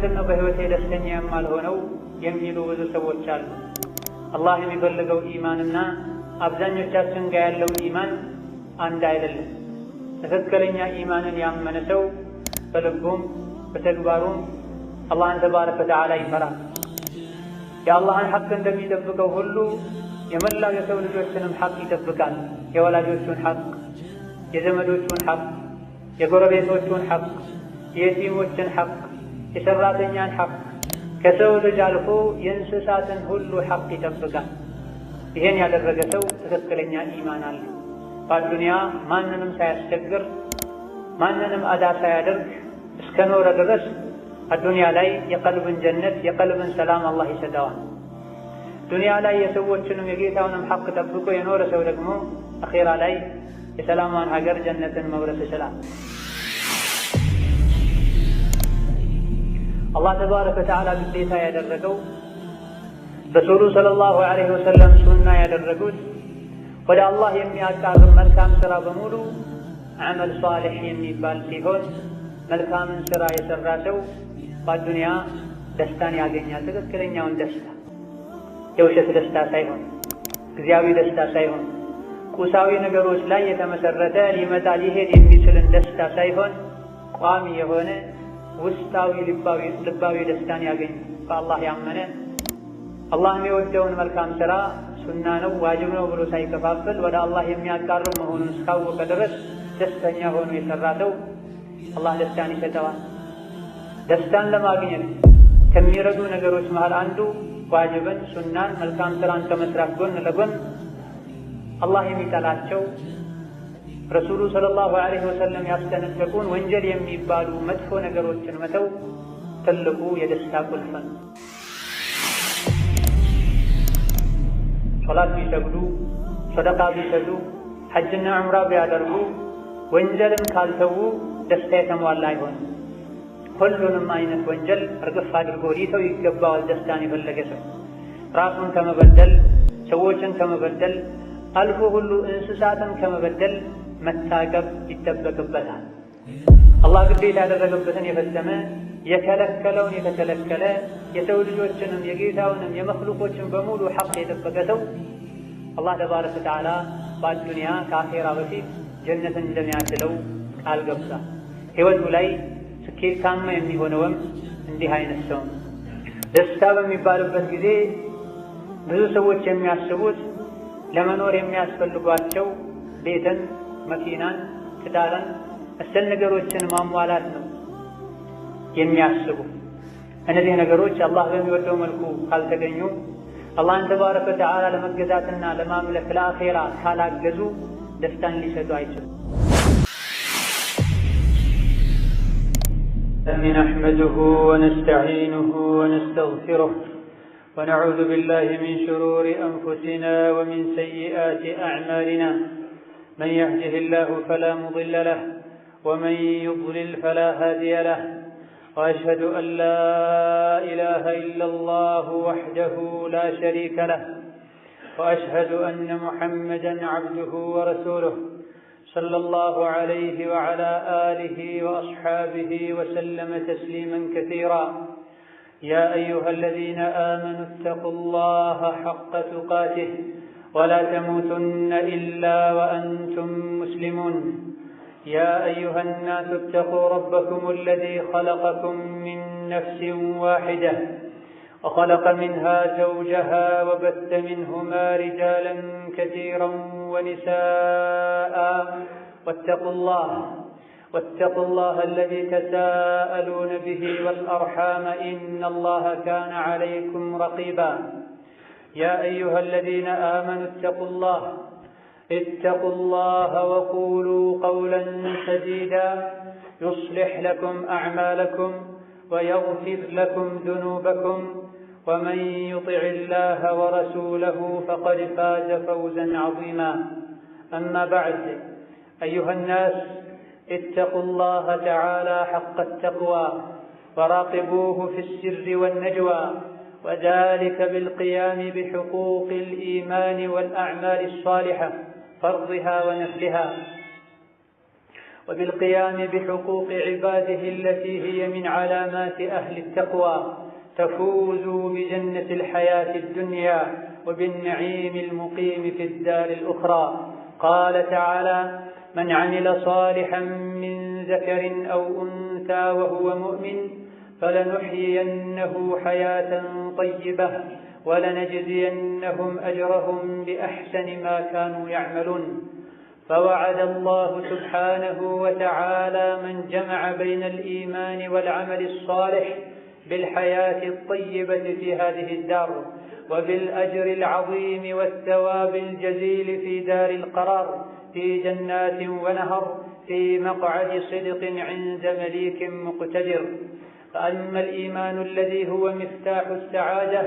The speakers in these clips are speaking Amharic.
ለምንድነው በህይወቴ ደስተኛ የማልሆነው የሚሉ ብዙ ሰዎች አሉ። አላህ የሚፈልገው ኢማንና አብዛኞቻችን ጋር ያለው ኢማን አንድ አይደለም። ትክክለኛ ኢማንን ያመነ ሰው በልቡም በተግባሩም አላህን ተባረከ ወተዓላ ይፈራል። የአላህን ሐቅ እንደሚጠብቀው ሁሉ የመላው የሰው ልጆችንም ሐቅ ይጠብቃል። የወላጆቹን ሐቅ፣ የዘመዶቹን ሐቅ፣ የጎረቤቶቹን ሐቅ፣ የየቲሞችን ሐቅ፣ የሰራተኛን ሐቅ፣ ከሰው ልጅ አልፎ የእንስሳትን ሁሉ ሐቅ ይጠብቃል። ይሄን ያደረገ ሰው ትክክለኛ ኢማን አለ። በአዱንያ ማንንም ሳያስቸግር ማንንም አዳ ሳያደርግ እስከ ኖረ ድረስ አዱንያ ላይ የቀልብን ጀነት የቀልብን ሰላም አላህ ይሰጠዋል። ዱንያ ላይ የሰዎችንም የጌታውንም ሐቅ ጠብቆ የኖረ ሰው ደግሞ አኺራ ላይ የሰላማን ሀገር ጀነትን መውረስ ይችላል። አላህ ተባረከ ወተዓላ ግዴታ ያደረገው ረሱሉ ሰለላሁ ዐለይሂ ወሰለም ሱና ያደረጉት ወደ አላህ የሚያቃርብ መልካም ሥራ በሙሉ አመል ሷሊሕ የሚባል ሲሆን መልካምን ሥራ የሠራ ሰው በአዱንያ ደስታን ያገኛል። ትክክለኛውን ደስታ፣ የውሸት ደስታ ሳይሆን፣ ጊዜያዊ ደስታ ሳይሆን፣ ቁሳዊ ነገሮች ላይ የተመሰረተ ሊመጣ ሊሄድ የሚችልን ደስታ ሳይሆን ቋሚ የሆነ ውስጣዊ ልባዊ ደስታን ያገኝ። በአላህ ያመነ አላህ የሚወደውን መልካም ሥራ ሱና ነው ዋጅብ ነው ብሎ ሳይከፋፍል ወደ አላህ የሚያቃርብ መሆኑን እስካወቀ ድረስ ደስተኛ ሆኖ የሠራ ሰው አላህ ደስታን ይሰጠዋል። ደስታን ለማግኘት ከሚረዱ ነገሮች መሃል አንዱ ዋጅብን፣ ሱናን፣ መልካም ሥራን ከመስራት ጎን ለጎን አላህ የሚጠላቸው ረሱሉ ሰለላሁ ዐለይሂ ወሰለም ያስጠነቀቁን ወንጀል የሚባሉ መጥፎ ነገሮችን መተው ትልቁ የደስታ ቁልፍ ነው። ሶላት ቢሰግዱ፣ ሰደቃ ቢሰጡ፣ ሐጅና ዑምራ ቢያደርጉ ወንጀልን ካልተዉ ደስታ የተሟላ አይሆንም። ሁሉንም አይነት ወንጀል እርግፍ አድርጎ ሊተው ይገባዋል። ደስታን የፈለገ ሰው ራሱን ከመበደል፣ ሰዎችን ከመበደል፣ አልፎ ሁሉ እንስሳትን ከመበደል መታቀብ ይጠበቅበታል። አላህ ግዴታ ያደረገበትን የፈጸመ የከለከለውን የተከለከለ የሰው ልጆችንም የጌታውንም የመክሉቆችን በሙሉ ሐቅ የጠበቀ ሰው አላህ ተባረከ ወተዓላ በአዱንያ ከአኼራ በፊት ጀነትን እንደሚያድለው ቃል ገብቷል። ሕይወቱ ላይ ስኬታማ የሚሆነውም እንዲህ አይነት ሰው ነው። ደስታ በሚባልበት ጊዜ ብዙ ሰዎች የሚያስቡት ለመኖር የሚያስፈልጓቸው ቤትን፣ መኪናን፣ ትዳርን መሰል ነገሮችን ማሟላት ነው የሚያስቡ። እነዚህ ነገሮች አላህ በሚወደው መልኩ ካልተገኙ አላህን ተባረከ ወተዓላ ለመገዛትና ለማምለክ ለአኼራ ካላገዙ ደስታን ሊሰጡ አይችሉም። نحمده ونستعينه ونستغفره ونعوذ بالله من شرور أنفسنا ومن سيئات أعمالنا من يهده الله فلا مضل له ومن يضلل فلا هادي له وأشهد أن لا إله إلا الله وحده لا شريك له وأشهد أن محمدًا عبده ورسوله صلى الله عليه وعلى آله وأصحابه وسلم تسليمًا كثيرًا يا أيها الذين آمنوا اتقوا الله حق تقاته ولا تموتن إلا وأنتم مسلمون يا أيها الناس اتقوا ربكم الذي خلقكم من نفس واحدة وخلق منها زوجها وبث منهما رجالا كثيرا ونساء واتقوا الله الذي تساءلون به والأرحام إن الله كان عليكم رقيبا يا أيها الذين آمنوا اتقوا الله وقولوا قولا سديدا يصلح لكم أعمالكم ويغفر لكم ذنوبكم ومن يطع الله ورسوله فقد فاز فوزا عظيما أما بعد أيها الناس اتقوا الله تعالى حق التقوى وراقبوه في السر والنجوى وذلك بالقيام بحقوق الإيمان والأعمال الصالحة فرضها ونفلها وبالقيام بحقوق عباده التي هي من علامات أهل التقوى تفوزوا بجنة الحياة الدنيا وبالنعيم المقيم في الدار الأخرى. قال تعالى: من عمل صالحا من ذكر أو أنثى وهو مؤمن فلنحيينه حياة طيبة ولنجزينهم أجرهم بأحسن ما كانوا يعملون. فوعد الله سبحانه وتعالى من جمع بين الإيمان والعمل الصالح بالحياة الطيبة في هذه الدار وبالأجر العظيم والثواب الجزيل في دار القرار في جنات ونهر في مقعد صدق عند مليك مقتدر. فأما الإيمان الذي هو مفتاح السعادة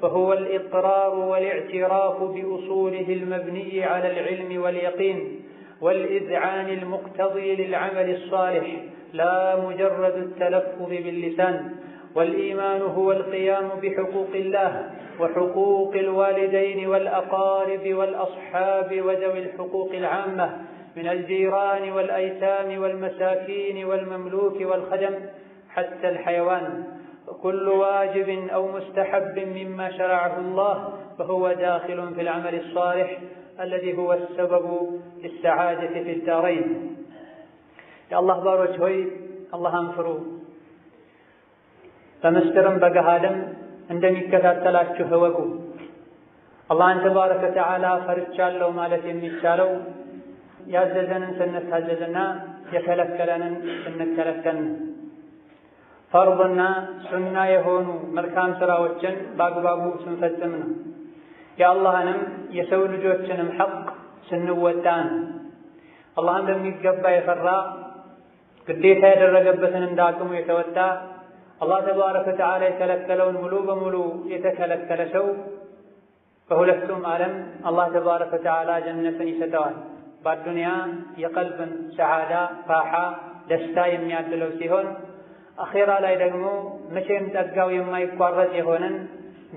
فهو الإقرار والاعتراف بأصوله المبني على العلم واليقين والإذعان المقتضي للعمل الصالح لا مجرد التلفظ باللسان. والإيمان هو القيام بحقوق الله وحقوق الوالدين والأقارب والأصحاب وذوي الحقوق العامة من الجيران والأيتام والمساكين والمملوك والخدم حتى الحيوان. وكل واجب أو مستحب مما شرعه الله فهو داخل في العمل الصالح الذي هو السبب للسعادة في الدارين. يا الله باروች ሆይ አላህን ፍሩ። በምስጢርም በገሃድም እንደሚከታተላችሁ እወቁ። አላህን ተባረከ ወተዓላ ፈርቻለሁ ማለት የሚቻለው ያዘዘንን ስንታዘዝና የከለከለንን ስንከለከል ፈርድና ሱና የሆኑ መልካም ስራዎችን በአግባቡ ስንፈጽም ነው። የአላህንም የሰው ልጆችንም ሐቅ ስንወጣ ነው። አላህን በሚገባ የፈራ ግዴታ ያደረገበትን እንዳቅሙ የተወጣ አላህ ተባረከ ወተዓላ የከለከለውን ሙሉ በሙሉ የተከለከለ ሰው በሁለቱም ዓለም አላህ ተባረከ ወተዓላ ጀነትን ይሰጠዋል። በዱንያ የቀልብን ሰዓዳ ራሓ ደስታ የሚያድለው ሲሆን አኺራ ላይ ደግሞ መቼም ጠጋው የማይቋረጥ የሆነን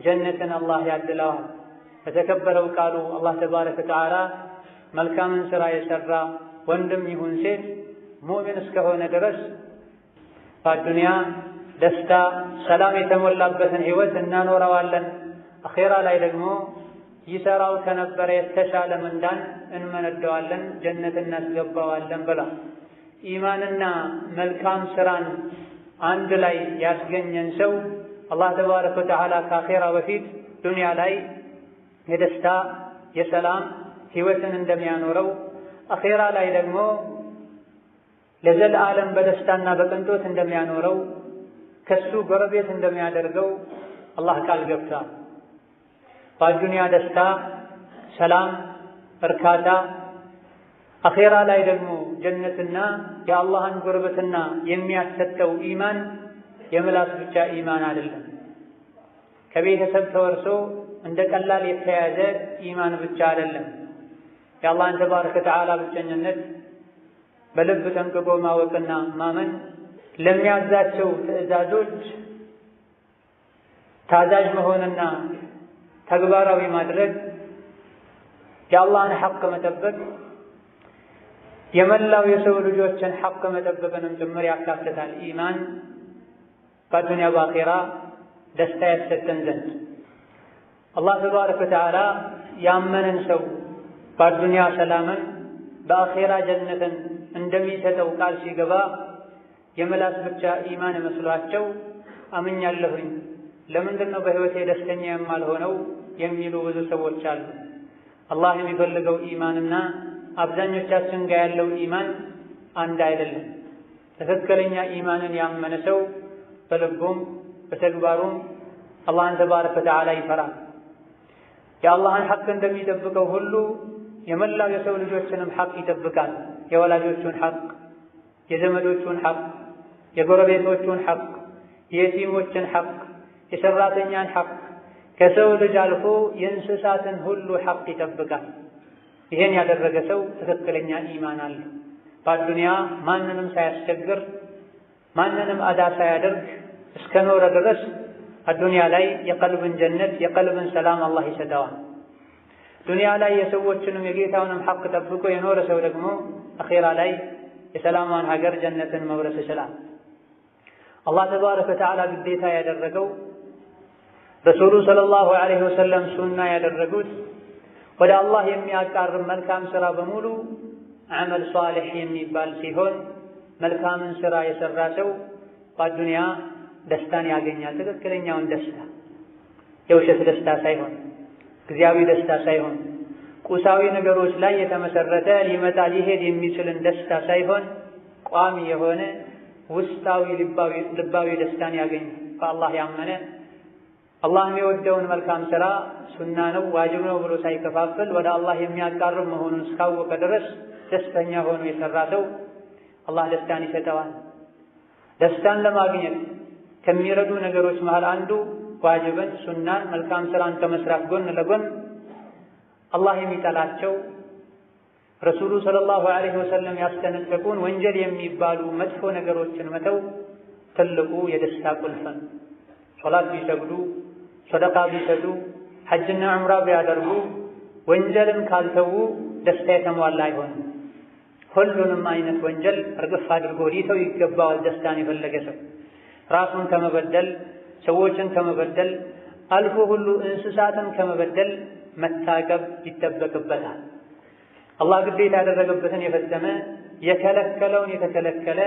ጀነትን አላህ ያድለዋል። በተከበረው ቃሉ አላህ ተባረከ ወተዓላ መልካምን ስራ የሰራ ወንድም ይሁን ሴት ሙእሚን እስከሆነ ድረስ በዱንያ ደስታ ሰላም የተሞላበትን ህይወት እናኖረዋለን፣ አኺራ ላይ ደግሞ ይሰራው ከነበረ የተሻለ ምንዳን እንመነደዋለን፣ ጀነት እናስገባዋለን ብላ ኢማንና መልካም ስራን አንድ ላይ ያስገኘን ሰው አላህ ተባረከ ወተዓላ ከአኺራ በፊት ዱንያ ላይ የደስታ የሰላም ህይወትን እንደሚያኖረው አኺራ ላይ ደግሞ ለዘላለም በደስታና በቅንጦት እንደሚያኖረው ከሱ ጎረቤት እንደሚያደርገው አላህ ቃል ገብቷል። በዱንያ ደስታ፣ ሰላም፣ እርካታ፣ አኺራ ላይ ደግሞ ጀነትና የአላህን ጉርበትና የሚያሰጠው ኢማን የምላስ ብቻ ኢማን አይደለም። ከቤተሰብ ተወርሶ እንደ ቀላል የተያዘ ኢማን ብቻ አይደለም። የአላህን ተባረከ ወተዓላ ብቸኝነት በልብ ጠንቅቆ ማወቅና ማመን፣ ለሚያዛቸው ትዕዛዞች ታዛዥ መሆንና ተግባራዊ ማድረግ፣ የአላህን ሐቅ መጠበቅ፣ የመላው የሰው ልጆችን ሐቅ መጠበቅንም ጭምር ያካትታል። ኢማን በዱንያ በአኺራ ደስታ ያሰጠን ዘንድ አላህ ተባረከ ወተዓላ ያመነን ሰው በዱንያ ሰላምን በአኺራ ጀነትን እንደሚሰጠው ቃል ሲገባ የመላስ ብቻ ኢማን መስሏቸው አምኛለሁኝ ለምንድን ነው በህይወቴ ደስተኛ የማልሆነው የሚሉ ብዙ ሰዎች አሉ። አላህ የሚፈልገው ኢማንና አብዛኞቻችን ጋር ያለው ኢማን አንድ አይደለም። ትክክለኛ ኢማንን ያመነ ሰው በልቡም በተግባሩም አላህን ተባረከ ወተዓላ ይፈራል። የአላህን ሐቅ እንደሚጠብቀው ሁሉ የመላው የሰው ልጆችንም ሐቅ ይጠብቃል። የወላጆቹን ሐቅ፣ የዘመዶቹን ሐቅ፣ የጎረቤቶቹን ሐቅ፣ የየቲሞችን ሐቅ፣ የሰራተኛን ሐቅ፣ ከሰው ልጅ አልፎ የእንስሳትን ሁሉ ሐቅ ይጠብቃል። ይሄን ያደረገ ሰው ትክክለኛ ኢማን አለ። በዱንያ ማንንም ሳያስቸግር ማንንም አዳ ሳያደርግ እስከ ኖረ ድረስ አዱንያ ላይ የቀልብን ጀነት የቀልብን ሰላም አላህ ይሰጠዋል። ዱንያ ላይ የሰዎችንም የጌታውንም ሐቅ ጠብቆ የኖረ ሰው ደግሞ አኺራ ላይ የሰላማን ሀገር ጀነትን መውረስ ይችላል። አላህ ተባረከ ወተዓላ ግዴታ ያደረገው ረሱሉ ሰለላሁ ዐለይሂ ወሰለም ሱና ያደረጉት ወደ አላህ የሚያቃርብ መልካም ስራ በሙሉ አመል ሷሊህ የሚባል ሲሆን መልካምን ስራ የሰራ ሰው በዱንያ ደስታን ያገኛል። ትክክለኛውን ደስታ፣ የውሸት ደስታ ሳይሆን፣ ጊዜያዊ ደስታ ሳይሆን፣ ቁሳዊ ነገሮች ላይ የተመሰረተ ሊመጣ ሊሄድ የሚችልን ደስታ ሳይሆን ቋሚ የሆነ ውስጣዊ ልባዊ ደስታን ያገኛል። በአላህ ያመነ አላህ የሚወደውን መልካም ስራ ሱና ነው ዋጅብ ነው ብሎ ሳይከፋፍል ወደ አላህ የሚያቃርብ መሆኑን እስካወቀ ድረስ ደስተኛ ሆኖ የሰራ ሰው አላህ ደስታን ይሰጠዋል። ደስታን ለማግኘት ከሚረዱ ነገሮች መሃል አንዱ ዋጅብን፣ ሱናን፣ መልካም ስራን ከመስራት ጎን ለጎን አላህ የሚጠላቸው ረሱሉ ሰለላሁ ዐለይሂ ወሰለም ያስጠነቀቁን ወንጀል የሚባሉ መጥፎ ነገሮችን መተው ትልቁ የደስታ ቁልፍ ነው። ሶላት ቢሰግዱ፣ ሰደቃ ቢሰጡ፣ ሐጅና ዑምራ ቢያደርጉ ወንጀልን ካልተዉ ደስታ የተሟላ አይሆንም። ሁሉንም አይነት ወንጀል እርግፍ አድርጎ ሊተው ይገባዋል። ደስታን የፈለገ ሰው ራሱን ከመበደል፣ ሰዎችን ከመበደል፣ አልፎ ሁሉ እንስሳትን ከመበደል መታቀብ ይጠበቅበታል። አላህ ግዴታ ያደረገበትን የፈጸመ የከለከለውን የተከለከለ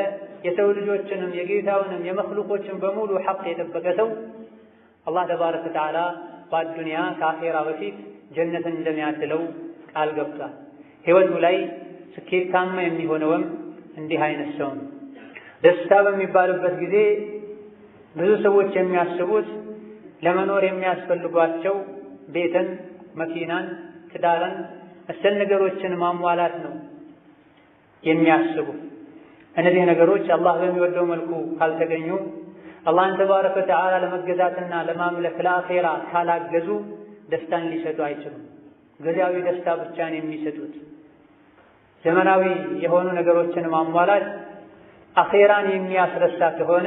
የሰው ልጆችንም የጌታውንም የመኽሉቆችን በሙሉ ሐቅ የጠበቀ ሰው አላህ ተባረከ ወተዓላ በአዱንያ ከአኼራ በፊት ጀነትን እንደሚያድለው ቃል ገብቷል። ሕይወቱ ላይ ስኬታማ የሚሆነውም እንዲህ አይነት ሰው ነው። ደስታ በሚባልበት ጊዜ ብዙ ሰዎች የሚያስቡት ለመኖር የሚያስፈልጓቸው ቤትን፣ መኪናን፣ ትዳርን መሰል ነገሮችን ማሟላት ነው የሚያስቡ። እነዚህ ነገሮች አላህ በሚወደው መልኩ ካልተገኙ አላህን ተባረከ ወተዓላ ለመገዛትና ለማምለክ ለአኼራ ካላገዙ ደስታን ሊሰጡ አይችሉም። ጊዜያዊ ደስታ ብቻ ነው የሚሰጡት። ዘመናዊ የሆኑ ነገሮችን ማሟላት አኼራን የሚያስረሳ ከሆነ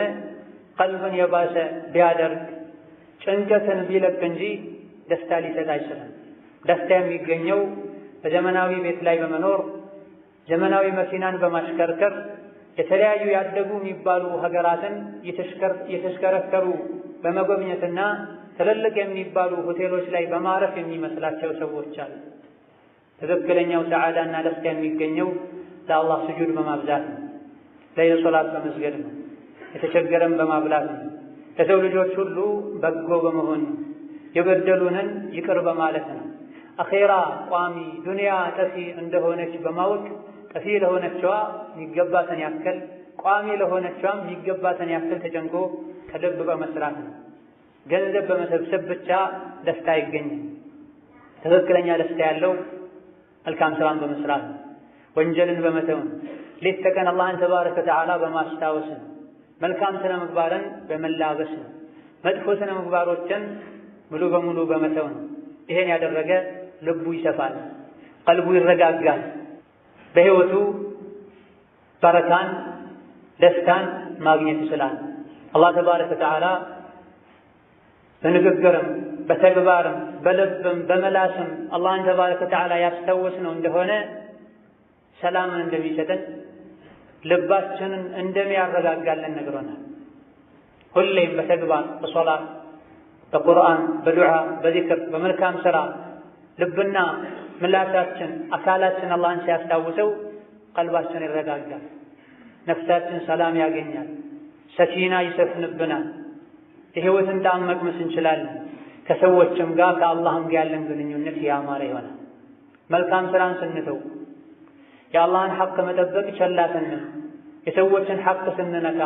ቀልብን የባሰ ቢያደርግ ጭንቀትን ቢለቅ እንጂ ደስታ ሊሰጥ አይችልም። ደስታ የሚገኘው በዘመናዊ ቤት ላይ በመኖር ዘመናዊ መኪናን በማሽከርከር የተለያዩ ያደጉ የሚባሉ ሀገራትን የተሽከረከሩ በመጎብኘትና ትልልቅ የሚባሉ ሆቴሎች ላይ በማረፍ የሚመስላቸው ሰዎች አሉ። ትክክለኛው ሰዓዳና ደስታ የሚገኘው ለአላህ ስጁድ በማብዛት ነው። ለይል ሶላት በመስገድ ነው። የተቸገረን በማብላት ነው። ለሰው ልጆች ሁሉ በጎ በመሆን ነው። የበደሉንን ይቅር በማለት ነው። አኼራ ቋሚ ዱንያ ጠፊ እንደሆነች በማወቅ ጠፊ ለሆነችዋ የሚገባትን ያክል ቋሚ ለሆነችዋም የሚገባትን ያክል ተጨንቆ ከልብ በመስራት ነው። ገንዘብ በመሰብሰብ ብቻ ደስታ አይገኝም። ትክክለኛ ደስታ ያለው መልካም ስራን በመስራት ነው። ወንጀልን በመተው ነው። ሌት ተቀን አላህን ተባረከ ወተዓላ በማስታወስ ነው። መልካም ስነ ምግባርን በመላበስ ነው። መጥፎ ስነ ምግባሮችን ሙሉ በሙሉ በመተው ነው። ይሄን ያደረገ ልቡ ይሰፋል፣ ቀልቡ ይረጋጋል። በህይወቱ በረካን፣ ደስታን ማግኘት ይችላል። አላህ ተባረከ ወተዓላ በንግግርም በተግባርም በልብም በመላስም አላህን ተባረከ ወተዓላ ያስታወስነው እንደሆነ ሰላምን እንደሚሰጠን ልባችንን እንደሚያረጋጋልን ነግሮናል። ሁሌም በተግባር በሶላት፣ በቁርአን፣ በዱዓ፣ በዚክር፣ በመልካም ስራ ልብና ምላሳችን አካላችን አላህን ሲያስታውሰው ቀልባችን ይረጋጋል፣ ነፍሳችን ሰላም ያገኛል፣ ሰኪና ይሰፍንብናል፣ የህይወትን ጣዕም መቅመስ እንችላለን። ከሰዎችም ጋር ከአላህም ጋር ያለን ግንኙነት ያማረ ይሆናል። መልካም ስራን ስንተው የአላህን ሐቅ መጠበቅ ቸላ ስንል የሰዎችን ሐቅ ስንነካ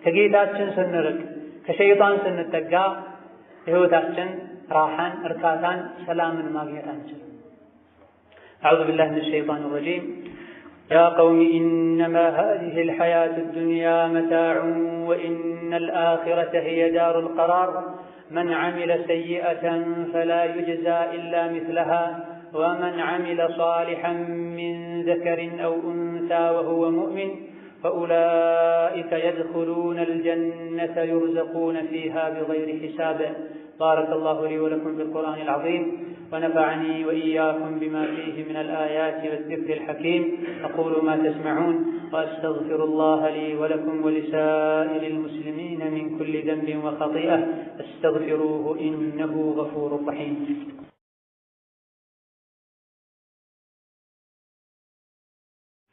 ከጌታችን ስንርቅ ከሸይጣን ስንጠጋ ህይወታችን ራሓን፣ እርካታን፣ ሰላምን ማግኘት አንችልም። አዑዙ ቢላሂ ሚነ ሸይጣኒ ረጂም يا قوم إنما هذه الحياة الدنيا متاع وإن الآخرة هي دار القرار من عمل سيئة فلا يجزى إلا مثلها ومن عمل صالحا من ذكر أو أنثى وهو مؤمن فأولئك يدخلون الجنة يرزقون فيها بغير حساب. بارك الله لي ولكم بالقرآن العظيم ونفعني وإياكم بما فيه من الآيات والذكر الحكيم. أقول ما تسمعون وأستغفر الله لي ولكم ولسائر المسلمين من كل ذنب وخطيئة استغفروه إنه غفور رحيم.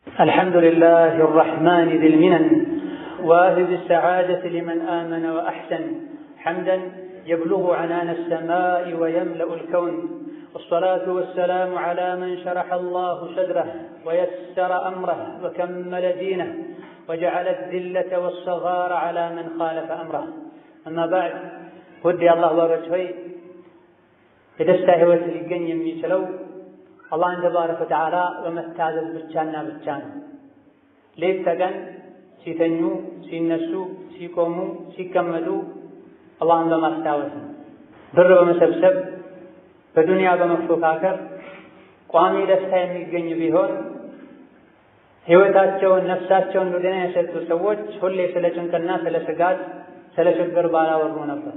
الحمد لله الرحمن ذي المنن واهب السعادة لمن آمن وأحسن، حمدا يبلغ عنان السماء ويملأ الكون، والصلاة والسلام على من شرح الله صدره ويسر أمره وكمل دينه وجعل الذلة والصغار على من خالف أمره. أما بعد، ودي الله ورجوي የደስታ ህይወት ሊገኝ የሚችለው አላህን ተባረከ ወተዓላ በመታዘዝ ብቻና ብቻ ነው። ሌት ተቀን ሲተኙ፣ ሲነሱ፣ ሲቆሙ፣ ሲቀመጡ አላህን በማስታወስ ነው። ብር በመሰብሰብ በዱንያ በመፎካከር ቋሚ ደስታ የሚገኝ ቢሆን ህይወታቸውን ነፍሳቸውን ለዱንያ የሰጡ ሰዎች ሁሌ ስለ ጭንቅና ስለ ስጋት ስለ ችግር ባላወሩ ነበር።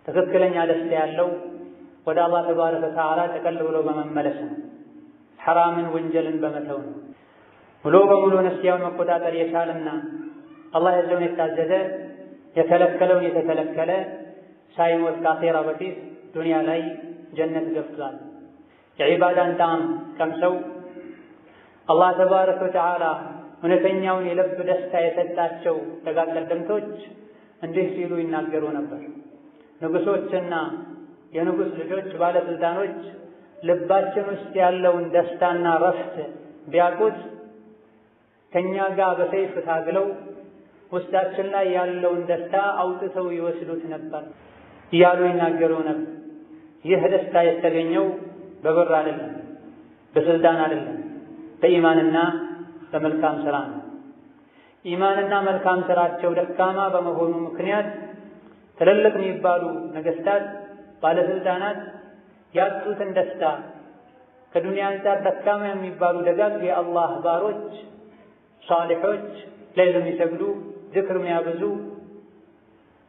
ትክክለኛ ደስታ ያለው ወደ አላህ ተባረከ ወተዓላ ጠቅለል ብሎ በመመለስ ነው። ሐራምን ወንጀልን በመተው ነው። ሙሉ በሙሉ ነፍስያውን መቆጣጠር የቻለና አላህ ያዘውን የታዘዘ የከለከለውን የተከለከለ ሳይሞት ከአኼራ በፊት ዱንያ ላይ ጀነት ገብቷል። የዒባዳን ጣዕም ቀምሰው አላህ ተባረከ ወተዓላ እውነተኛውን የልብ ደስታ የሰጣቸው ደጋግ ቀደምቶች እንዲህ ሲሉ ይናገሩ ነበር። ንጉሶችና የንጉስ ልጆች ባለስልጣኖች ልባችን ውስጥ ያለውን ደስታና ረፍት ቢያውቁት ከኛ ጋር በሰይፍ ታግለው ውስጣችን ላይ ያለውን ደስታ አውጥተው ይወስዱት ነበር እያሉ ይናገሩ ነበር። ይህ ደስታ የተገኘው በብር አይደለም፣ በስልጣን አይደለም፣ በኢማንና በመልካም ስራ ነው። ኢማንና መልካም ስራቸው ደካማ በመሆኑ ምክንያት ትልልቅ የሚባሉ ነገስታት፣ ባለስልጣናት ያጡትን ደስታ ከዱንያ አንፃር ደካማ የሚባሉ ደጋግ የአላህ ባሮች ሷሊሖች ሌሊት የሚሰግዱ ዝክር የሚያበዙ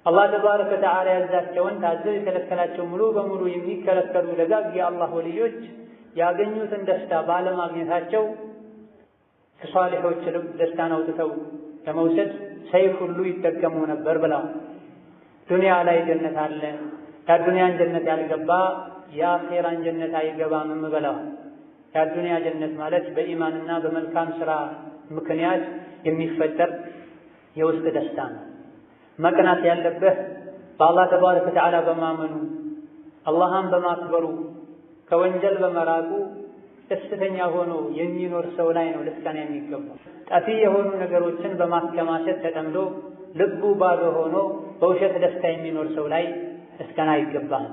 አላህ ተባረከ ወተዓላ ያዛቸውን ታዘው የከለከላቸው ሙሉ በሙሉ የሚከለከሉ ደጋግ የአላህ ወልዮች ያገኙትን ደስታ ባለማግኘታቸው ከሷሊሖች ልብ ደስታን አውጥተው ለመውሰድ ሰይፍ ሁሉ ይጠቀሙ ነበር ብለዋል። ዱንያ ላይ ጀነት አለ፣ የዱንያን ጀነት ያልገባ የአኼራን ጀነት አይገባም ብለዋል። የዱንያ ጀነት ማለት በኢማንና በመልካም ስራ ምክንያት የሚፈጠር የውስጥ ደስታ ነው። መቅናት ያለብህ በአላህ ተባረከ ወተዓላ በማመኑ አላህን በማክበሩ ከወንጀል በመራቁ ደስተኛ ሆኖ የሚኖር ሰው ላይ ነው ልትቀና የሚገባው። ጠፊ የሆኑ ነገሮችን በማከማቸት ተጠምዶ ልቡ ባዶ ሆኖ በውሸት ደስታ የሚኖር ሰው ላይ ልትቀና አይገባም።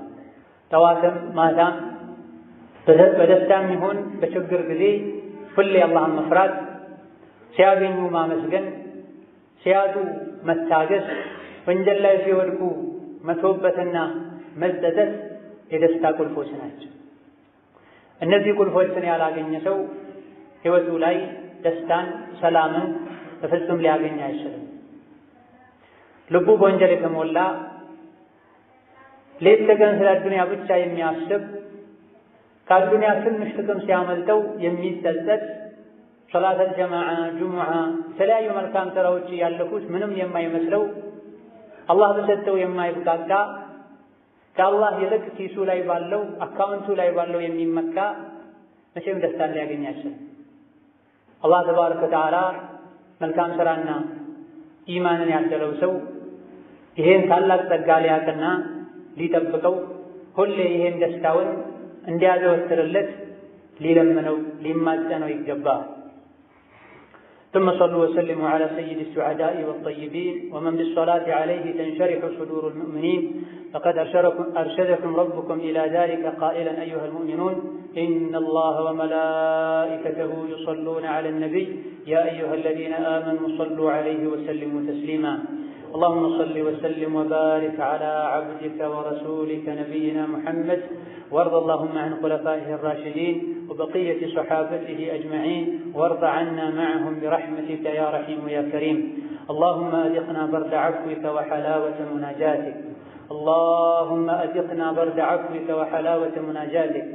ጠዋትም ማታም በደስታም ይሁን በችግር ጊዜ ሁሌ አላህን መፍራት፣ ሲያገኙ ማመስገን፣ ሲያጡ መታገስ፣ ወንጀል ላይ ሲወድቁ መተውበትና መጸጸት የደስታ ቁልፎች ናቸው። እነዚህ ቁልፎችን ያላገኘ ሰው ህይወቱ ላይ ደስታን፣ ሰላምን በፍጹም ሊያገኝ አይችልም። ልቡ በወንጀል የተሞላ ሌት ተቀን ስለ ዱንያ ብቻ የሚያስብ ከዱንያ ትንሽ ጥቅም ሲያመልጠው የሚጸጸት ሶላተል ጀማዓ፣ ጁሙዓ፣ የተለያዩ መልካም ስራዎች ያለፉት ምንም የማይመስለው አላህ በሰጠው የማይብቃቃ ከአላህ ይልቅ ኪሱ ላይ ባለው አካውንቱ ላይ ባለው የሚመካ መቼም ደስታን ሊያገኝ አይችልም። አላህ ተባረከ ወተዓላ መልካም ስራና ኢማንን ያደለው ሰው ይሄን ታላቅ ጸጋ ሊያቅና ሊጠብቀው ሁሌ ይሄን ደስታውን እንዲያዘወትርለት ሊለምነው ሊማጸነው ይገባል። ثم صلوا وسلموا على سيد السعداء والطيبين ومن بالصلاة عليه تنشرح صدور المؤمنين فقد أرشدكم ربكم إلى ذلك قائلا أيها المؤمنون إن الله وملائكته يصلون على النبي يا أيها الذين آمنوا صلوا عليه وسلموا تسليما. اللهم صل وسلم وبارك على عبدك ورسولك نبينا محمد وارض اللهم عن خلفائه الراشدين وبقية صحابته أجمعين وارض عنا معهم برحمتك يا رحيم يا كريم. اللهم أذقنا برد عفوك وحلاوة مناجاتك. اللهم أذقنا برد عفوك وحلاوة مناجاتك.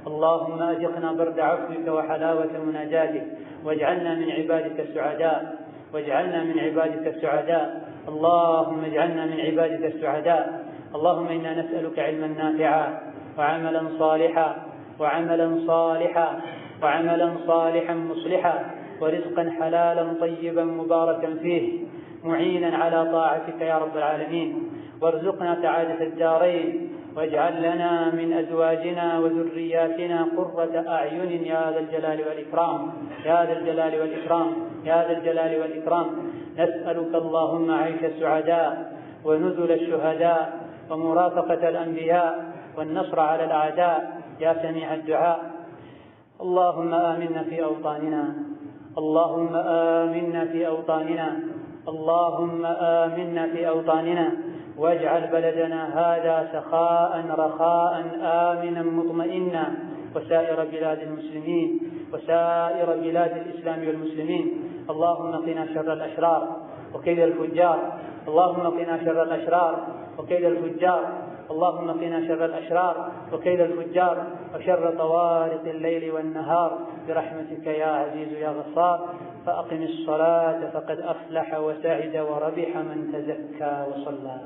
اللهم أذقنا برد عفوك وحلاوة مناجاتك، واجعلنا من عبادك السعداء، واجعلنا من عبادك السعداء. اللهم اجعلنا من عبادك السعداء. اللهم إنا نسألك علما نافعا وعملا صالحا وعملا صالحا مصلحا، ورزقا حلالا طيبا مباركا فيه، معينا على طاعتك يا رب العالمين. وارزقنا سعادة الدارين، واجعل لنا من أزواجنا وذرياتنا قرة أعين يا ذا الجلال والإكرام، يا ذا الجلال والإكرام، يا ذا الجلال والإكرام. نسألك اللهم عيش السعداء ونزل الشهداء ومرافقة الأنبياء والنصر على الأعداء يا سميع الدعاء. اللهم آمنا في أوطاننا، اللهم آمنا في أوطاننا، اللهم آمنا في أوطاننا، واجعل بلدنا هذا سخاء رخاء آمنا مطمئنا، وسائر بلاد المسلمين وسائر بلاد الإسلام والمسلمين. اللهم قنا شر الأشرار وكيد الفجار، اللهم قنا شر الأشرار وكيد الفجار، اللهم قنا شر الأشرار وكيد الفجار وشر طوارق الليل والنهار برحمتك يا عزيز يا غفار. فأقم الصلاة فقد أفلح وسعد وربح من تزكى وصلى.